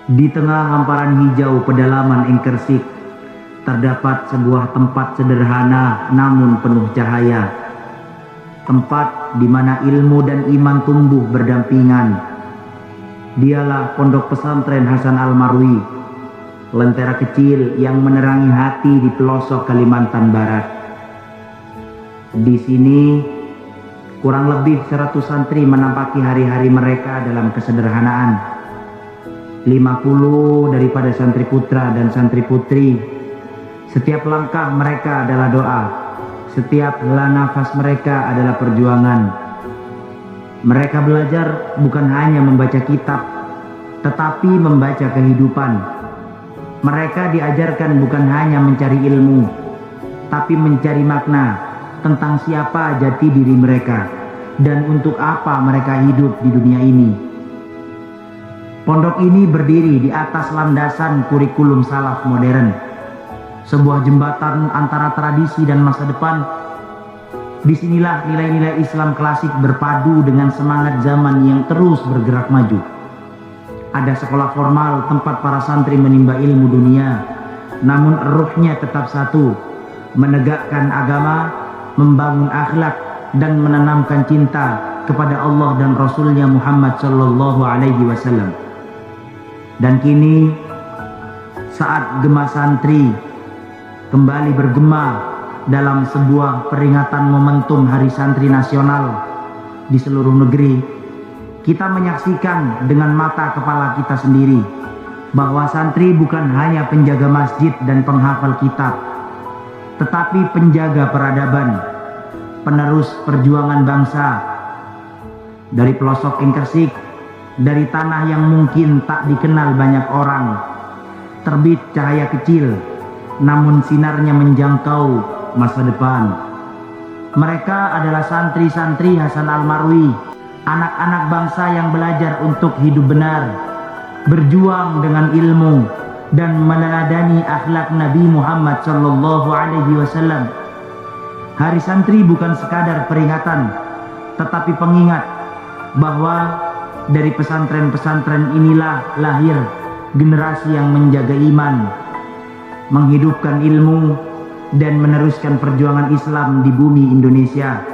Di tengah hamparan hijau pedalaman Engkersik, terdapat sebuah tempat sederhana namun penuh cahaya. Tempat di mana ilmu dan iman tumbuh berdampingan. Dialah Pondok Pesantren Hasan Al-Marwi, lentera kecil yang menerangi hati di pelosok Kalimantan Barat. Di sini, kurang lebih 100 santri menampaki hari-hari mereka dalam kesederhanaan. 50 daripada santri putra dan santri putri. Setiap langkah mereka adalah doa. Setiap hela nafas mereka adalah perjuangan. Mereka belajar bukan hanya membaca kitab, tetapi membaca kehidupan. Mereka diajarkan bukan hanya mencari ilmu, tapi mencari makna tentang siapa jati diri mereka dan untuk apa mereka hidup di dunia ini. Pondok ini berdiri di atas landasan kurikulum salaf modern, sebuah jembatan antara tradisi dan masa depan. Disinilah nilai-nilai Islam klasik berpadu dengan semangat zaman yang terus bergerak maju. Ada sekolah formal tempat para santri menimba ilmu dunia, namun ruhnya tetap satu, menegakkan agama, membangun akhlak, dan menanamkan cinta kepada Allah dan Rasulnya Muhammad Sallallahu Alaihi Wasallam. Dan kini saat gema santri kembali bergema dalam sebuah peringatan momentum Hari Santri Nasional di seluruh negeri, kita menyaksikan dengan mata kepala kita sendiri bahwa santri bukan hanya penjaga masjid dan penghafal kitab, tetapi penjaga peradaban, penerus perjuangan bangsa. Dari pelosok Engkersik, dari tanah yang mungkin tak dikenal banyak orang, terbit cahaya kecil, namun sinarnya menjangkau masa depan. Mereka adalah santri-santri Hasan Al-Marwi, anak-anak bangsa yang belajar untuk hidup benar, berjuang dengan ilmu, dan meneladani akhlak Nabi Muhammad Sallallahu Alaihi Wasallam. Hari santri bukan sekadar peringatan, tetapi pengingat bahwa dari pesantren-pesantren inilah lahir generasi yang menjaga iman, menghidupkan ilmu, dan meneruskan perjuangan Islam di bumi Indonesia.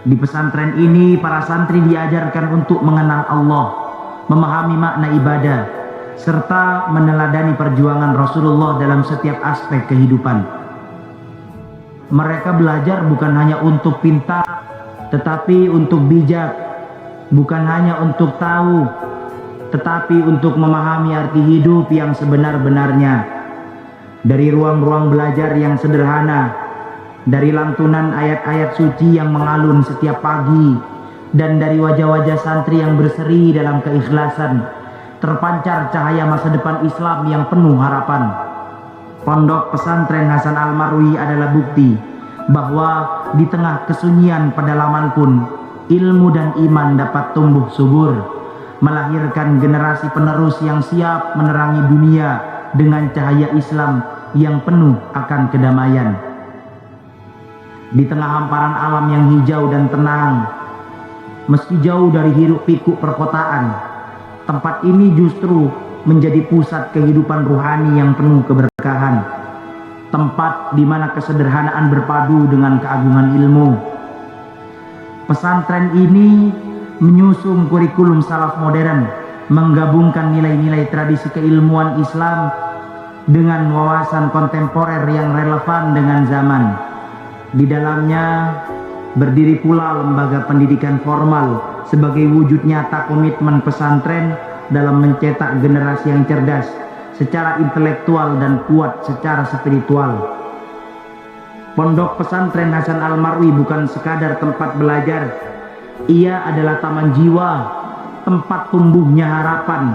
Di pesantren ini para santri diajarkan untuk mengenal Allah, memahami makna ibadah, serta meneladani perjuangan Rasulullah dalam setiap aspek kehidupan. Mereka belajar bukan hanya untuk pintar, tetapi untuk bijak. Bukan hanya untuk tahu, tetapi untuk memahami arti hidup yang sebenar-benarnya. Dari ruang-ruang belajar yang sederhana, dari lantunan ayat-ayat suci yang mengalun setiap pagi, dan dari wajah-wajah santri yang berseri dalam keikhlasan, terpancar cahaya masa depan Islam yang penuh harapan. Pondok Pesantren Hasan Al-Marwi adalah bukti bahwa di tengah kesunyian pedalaman pun ilmu dan iman dapat tumbuh subur, melahirkan generasi penerus yang siap menerangi dunia dengan cahaya Islam yang penuh akan kedamaian. Di tengah hamparan alam yang hijau dan tenang, meski jauh dari hiruk pikuk perkotaan, tempat ini justru menjadi pusat kehidupan ruhani yang penuh keberkahan. Tempat di mana kesederhanaan berpadu dengan keagungan ilmu. Pesantren ini menyusun kurikulum salaf modern, menggabungkan nilai-nilai tradisi keilmuan Islam dengan wawasan kontemporer yang relevan dengan zaman. Di dalamnya berdiri pula lembaga pendidikan formal sebagai wujud nyata komitmen pesantren dalam mencetak generasi yang cerdas secara intelektual dan kuat secara spiritual. Pondok Pesantren Hasan Al-Marwi bukan sekadar tempat belajar, ia adalah taman jiwa, tempat tumbuhnya harapan,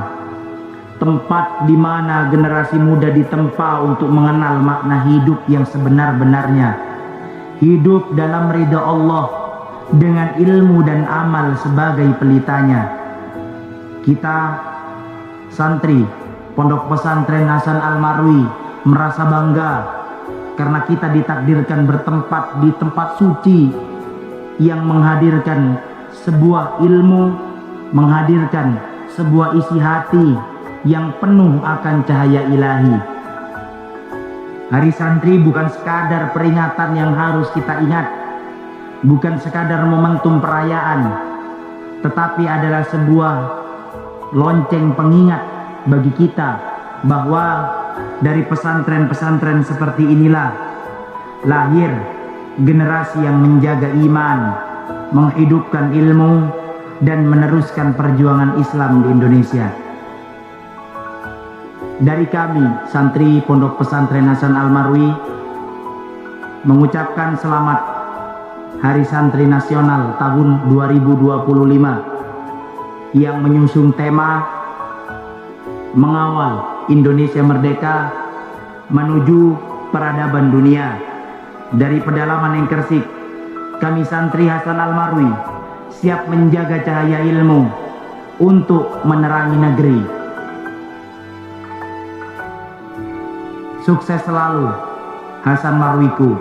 tempat di mana generasi muda ditempa untuk mengenal makna hidup yang sebenar-benarnya, hidup dalam ridha Allah dengan ilmu dan amal sebagai pelitanya. Kita santri Pondok Pesantren Hasan Al-Marwi merasa bangga karena kita ditakdirkan bertempat di tempat suci yang menghadirkan sebuah ilmu, menghadirkan sebuah isi hati, yang penuh akan cahaya ilahi. Hari Santri bukan sekadar peringatan yang harus kita ingat, bukan sekadar momentum perayaan, tetapi adalah sebuah lonceng pengingat bagi kita bahwa dari pesantren-pesantren seperti inilah lahir generasi yang menjaga iman, menghidupkan ilmu, dan meneruskan perjuangan Islam di Indonesia. Dari kami, santri Pondok Pesantren Hasan Al-Marwi, mengucapkan selamat Hari Santri Nasional tahun 2025 yang menyusung tema mengawal Indonesia Merdeka menuju peradaban dunia. Dari pedalaman Engkersik, kami santri Hasan Al-Marwi siap menjaga cahaya ilmu untuk menerangi negeri. Sukses selalu Hasan Marwiku,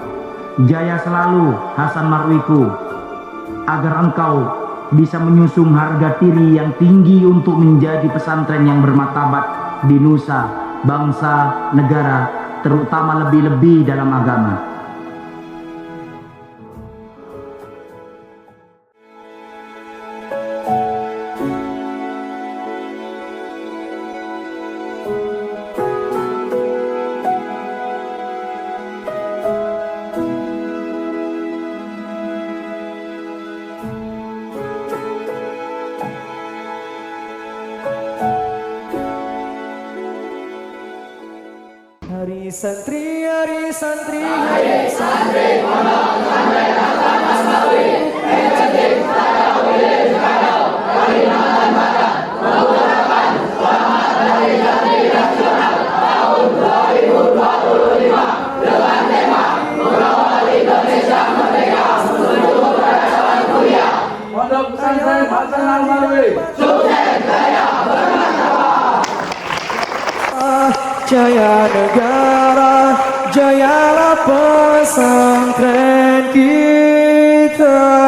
jaya selalu Hasan Marwiku, agar engkau bisa menyusung harga diri yang tinggi untuk menjadi pesantren yang bermartabat di nusa, bangsa, negara, terutama lebih-lebih dalam agama. Hari Santri, Hari Santri, Hari Santri, Pondok Pesantren Hasan Al-Marwi. jaya negara, jayalah pesantren kita.